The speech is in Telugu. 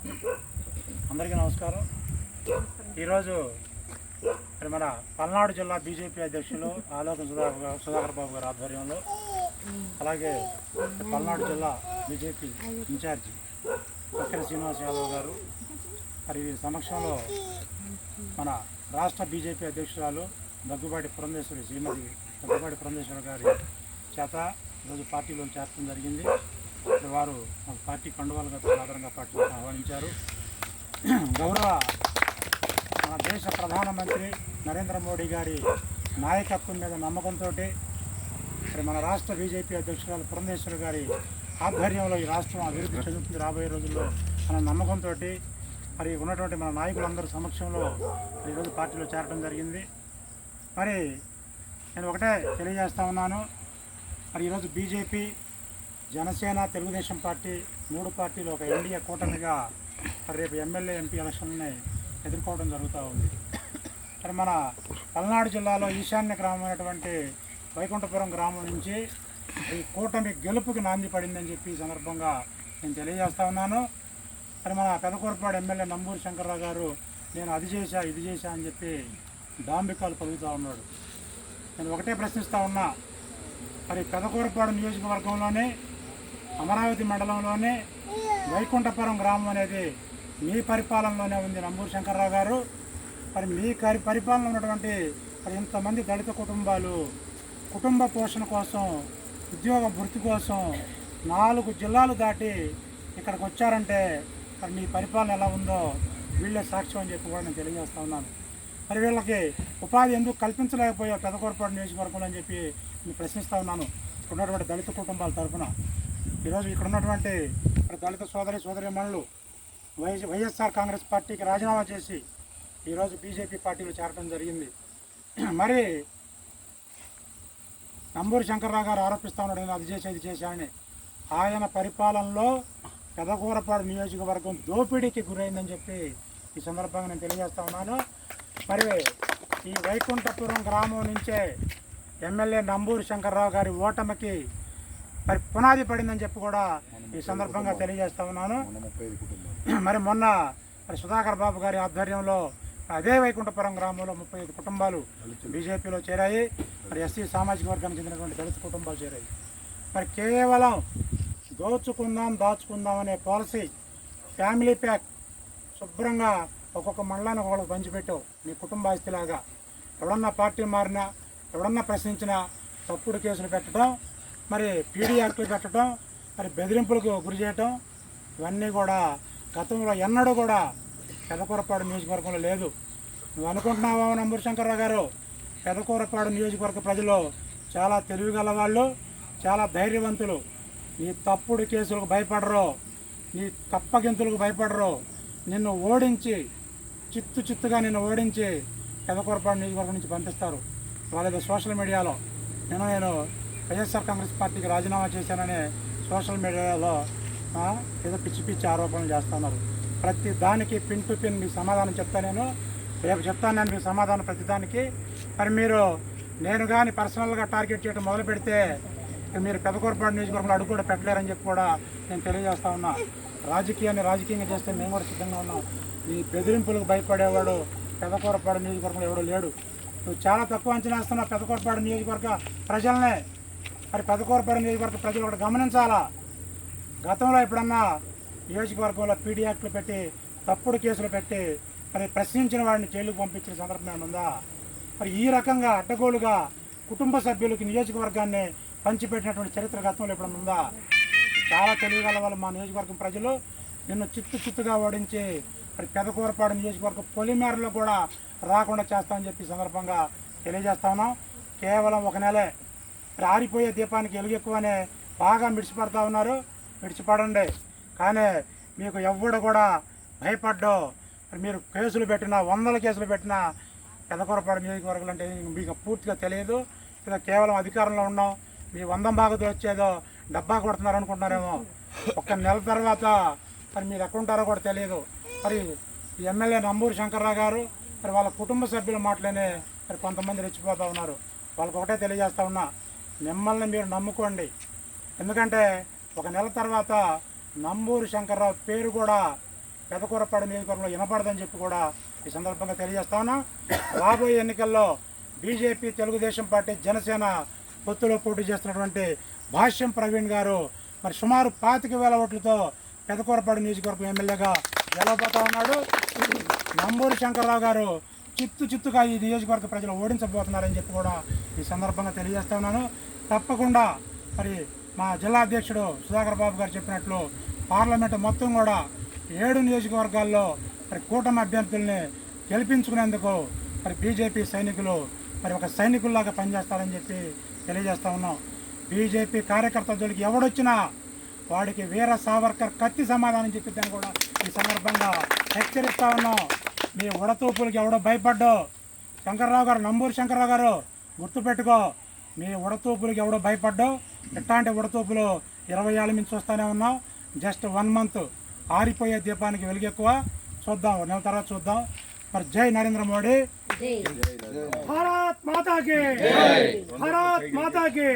అందరికీ నమస్కారం. ఈరోజు మన పల్నాడు జిల్లా బీజేపీ అధ్యక్షులు ఆలోకం సుధాకర్ బాబు గారి ఆధ్వర్యంలో, అలాగే పల్నాడు జిల్లా బీజేపీ ఇన్ఛార్జి చక్కెర శ్రీనివాస్ యాదవ్ గారు మరి సమక్షంలో మన రాష్ట్ర బీజేపీ అధ్యక్షురాలు దగ్గుబాటి పురంధేశ్వరి శ్రీమతి దగ్గుబాటి పురంధేశ్వరి గారి చేత ఈరోజు పార్టీలో చేర్చడం జరిగింది. వారు మన పార్టీ కండువాలుగా సాధారణంగా పార్టీకి ఆహ్వానించారు. గౌరవ మన దేశ ప్రధానమంత్రి నరేంద్ర మోడీ గారి నాయకత్వం మీద నమ్మకంతో మరి మన రాష్ట్ర బీజేపీ అధ్యక్షురాలు పురంధేశ్వరి గారి ఆధ్వర్యంలో ఈ రాష్ట్రం అభివృద్ధి చెందుతుంది రాబోయే రోజుల్లో అన్న నమ్మకంతో మరి ఉన్నటువంటి మన నాయకులందరూ సమక్షంలో ఈరోజు పార్టీలో చేరడం జరిగింది. మరి నేను ఒకటే తెలియజేస్తా ఉన్నాను. మరి ఈరోజు బీజేపీ, జనసేన, తెలుగుదేశం పార్టీ 3 పార్టీలు ఒక ఎన్డీఏ కూటమిగా రేపు ఎమ్మెల్యే, ఎంపీ ఎలక్షన్ని ఎదుర్కోవడం జరుగుతూ ఉంది. మరి మన పల్నాడు జిల్లాలో ఈశాన్య గ్రామమైనటువంటి వైకుంఠపురం గ్రామం నుంచి ఈ కూటమి గెలుపుకి నాంది పడిందని చెప్పి ఈ సందర్భంగా నేను తెలియజేస్తా ఉన్నాను. మరి మన పెదకూరపాడు ఎమ్మెల్యే నంబూరి శంకర్రావు గారు నేను అది చేశా ఇది చేశా అని చెప్పి డాంబికాలు పలుకుతూ ఉన్నాడు. నేను ఒకటే ప్రశ్నిస్తూ ఉన్నా, మరి పెదకూరపాడు నియోజకవర్గంలోనే అమరావతి మండలంలోనే వైకుంఠపురం గ్రామం అనేది మీ పరిపాలనలోనే ఉంది నంబూరి శంకర్రావు గారు. మరి మీ పరిపాలనలో ఉన్నటువంటి మరి ఇంతమంది దళిత కుటుంబాలు కుటుంబ పోషణ కోసం, ఉద్యోగ వృత్తి కోసం 4 జిల్లాలు దాటి ఇక్కడికి వచ్చారంటే మరి మీ పరిపాలన ఎలా ఉందో వీళ్ళే సాక్ష్యం అని చెప్పి కూడా నేను తెలియజేస్తూ ఉన్నాను. మరి వీళ్ళకి ఉపాధి ఎందుకు కల్పించలేకపోయా పెదకూరపాడు నియోజకవర్గంలో అని చెప్పి నేను ప్రశ్నిస్తూ ఉన్నాను ఉన్నటువంటి దళిత కుటుంబాల తరఫున. ఈరోజు ఇక్కడ ఉన్నటువంటి దళిత సోదరీమణులు వైఎస్ఆర్ కాంగ్రెస్ పార్టీకి రాజీనామా చేసి ఈరోజు బీజేపీ పార్టీలో చేరడం జరిగింది. మరి నంబూరి శంకర్రావు గారు ఆరోపిస్తూ ఉన్నాడు నేను అది చేసి ఇది చేశానని. ఆయన పరిపాలనలో పెదకూరపాడు నియోజకవర్గం దోపిడీకి గురైందని చెప్పి ఈ సందర్భంగా నేను తెలియజేస్తా ఉన్నాను. మరి ఈ వైకుంఠపురం గ్రామం నుంచే ఎమ్మెల్యే నంబూరి శంకర్రావు గారి ఓటమికి మరి పునాది పడిందని చెప్పి కూడా ఈ సందర్భంగా తెలియజేస్తా ఉన్నాను. మరి మొన్న మరి సుధాకర్ బాబు గారి ఆధ్వర్యంలో అదే వైకుంఠపురం గ్రామంలో 35 కుటుంబాలు బీజేపీలో చేరాయి. మరి ఎస్సీ సామాజిక వర్గానికి చెందినటువంటి దళిత కుటుంబాలు చేరాయి. మరి కేవలం దోచుకుందాం దాచుకుందాం అనే పాలసీ, ఫ్యామిలీ ప్యాక్ శుభ్రంగా ఒక్కొక్క మండలాన్ని ఒకళ్ళకి పంచిపెట్టావు నీ కుటుంబ ఆస్తిలాగా. ఎవడన్నా పార్టీ మారినా, ఎవడన్నా ప్రశ్నించినా తప్పుడు కేసులు పెట్టడం, మరి పీడీ యాక్టులు పెట్టడం, మరి బెదిరింపులకు గురి చేయటం, ఇవన్నీ కూడా గతంలో ఎన్నడూ కూడా పెదకూరపాడు నియోజకవర్గంలో లేదు. నువ్వు అనుకుంటున్నావా నంబూరి శంకర్రావు గారు? పెదకూరపాడు నియోజకవర్గ ప్రజలు చాలా తెలివిగల వాళ్ళు, చాలా ధైర్యవంతులు. నీ తప్పుడు కేసులకు భయపడరు, నీ తప్పగింతులకు భయపడరు. నిన్ను ఓడించి చిత్తుగా నిన్ను ఓడించి పెదకూరపాడు నియోజకవర్గం నుంచి పంపిస్తారు. వాళ్ళ సోషల్ మీడియాలో నేను వైఎస్ఆర్ కాంగ్రెస్ పార్టీకి రాజీనామా చేశానని సోషల్ మీడియాలో ఏదో పిచ్చి ఆరోపణలు చేస్తున్నారు. ప్రతి దానికి పిన్ టు పిన్ మీకు సమాధానం చెప్తాను. రేపు చెప్తాను నేను మీకు సమాధానం ప్రతిదానికి. మరి మీరు నేను కానీ పర్సనల్గా టార్గెట్ చేయడం మొదలు పెడితే మీరు పెదకూరపాడు నియోజకవర్గంలో అడుగు కూడా పెట్టలేరని చెప్పి కూడా నేను తెలియజేస్తా ఉన్నా. రాజకీయంగా చేస్తే మేము కూడా సిద్ధంగా ఉన్నాం. ఈ బెదిరింపులకు భయపడేవాడు పెదకూరపాడు నియోజకవర్గంలో ఎవడో లేడు. నువ్వు చాలా తక్కువ అంచనా వేస్తున్నావు పెదకూరపాడు నియోజకవర్గ ప్రజలనే. మరి పెదకూరపాడు నియోజకవర్గ ప్రజలు కూడా గమనించాలా. గతంలో ఎప్పుడన్నా నియోజకవర్గంలో పీడీ యాక్టులు పెట్టి తప్పుడు కేసులు పెట్టి మరి ప్రశ్నించిన వాడిని జైలుకు పంపించిన సందర్భం ఏమైనా ఉందా? మరి ఈ రకంగా అడ్డగోలుగా కుటుంబ సభ్యులకి నియోజకవర్గాన్ని పంచిపెట్టినటువంటి చరిత్ర గతంలో ఎప్పుడన్నా ఉందా? చాలా తెలియగల వాళ్ళు మా నియోజకవర్గం ప్రజలు నిన్ను చిత్తుగా ఓడించి మరి పెదకూరపాడు నియోజకవర్గ పొలిమేరలో కూడా రాకుండా చేస్తామని చెప్పి సందర్భంగా తెలియజేస్తా ఉన్నాం. కేవలం 1 నెలే ఆరిపోయే దీపానికి ఎలుగు ఎక్కువనే బాగా మిడిచిపడతా ఉన్నారు. మిడిచిపడండి, కానీ మీకు ఎవ్వడు కూడా భయపడ్డో. మీరు కేసులు పెట్టినా, 100 కేసులు పెట్టినా పెదకూరపాడు నియోజకవర్గం అంటే మీకు పూర్తిగా తెలియదు. ఇలా కేవలం అధికారంలో ఉన్నాం, మీ 100 బాగుతో వచ్చేదో డబ్బా కొడుతున్నారు అనుకుంటున్నారేమో. 1 నెల తర్వాత మరి మీరు ఎక్కడుంటారో కూడా తెలియదు. మరి ఎమ్మెల్యే నంబూరి శంకర్రావు గారు మరి వాళ్ళ కుటుంబ సభ్యుల మాటలనే మరి కొంతమంది రెచ్చిపోతూ ఉన్నారు. వాళ్ళకి ఒకటే తెలియజేస్తా ఉన్నా, మిమ్మల్ని మీరు నమ్ముకోండి. ఎందుకంటే 1 నెల తర్వాత నంబూరి శంకర్రావు పేరు కూడా పెదకూరపాడు నియోజకవర్గంలో వినపడదని చెప్పి కూడా ఈ సందర్భంగా తెలియజేస్తా ఉన్నా. రాబోయే ఎన్నికల్లో బీజేపీ, తెలుగుదేశం పార్టీ, జనసేన పొత్తులో పోటీ చేస్తున్నటువంటి భాష్యం ప్రవీణ్ గారు మరి సుమారు 25,000 ఓట్లతో పెదకూరపాడు నియోజకవర్గం ఎమ్మెల్యేగా గెలవబోతా ఉన్నాడు. నంబూరి శంకర్రావు గారు చిత్తుగా ఈ నియోజకవర్గ ప్రజలు ఓడించబోతున్నారని చెప్పి కూడా ఈ సందర్భంగా తెలియజేస్తా ఉన్నాను. తప్పకుండా మరి మా జిల్లా అధ్యక్షుడు సుధాకర్ బాబు గారు చెప్పినట్లు పార్లమెంటు మొత్తం కూడా 7 నియోజకవర్గాల్లో మరి కూటమి అభ్యర్థుల్ని గెలిపించుకునేందుకు మరి బీజేపీ సైనికులు మరి ఒక సైనికుల్లాగా పనిచేస్తారని చెప్పి తెలియజేస్తా ఉన్నాం. బీజేపీ కార్యకర్త జోలికి ఎవడొచ్చినా వాడికి వీర సావర్కర్ కత్తి సమాధానం చెప్పిద్దని కూడా ఈ సందర్భంగా హెచ్చరిస్తా ఉన్నాం. మీ ఉడతూపులకి ఎవడో భయపడ్డో శంకర్రావు గారు, నంబూరి శంకర్రావు గారు గుర్తుపెట్టుకో, మీ ఉడతూపులకి ఎవడో భయపడ్డో ఇట్లాంటి ఉడతూపులు 20 ఏళ్ళ నుంచి వస్తూనే ఉన్నాం. జస్ట్ 1 మంత్ ఆరిపోయే దీపానికి వెలుగెక్కువ. చూద్దాం, నెల తర్వాత చూద్దాం. మరి జై నరేంద్ర మోడీ, భారత్ మాతాకి, భారత్ మాతాకి.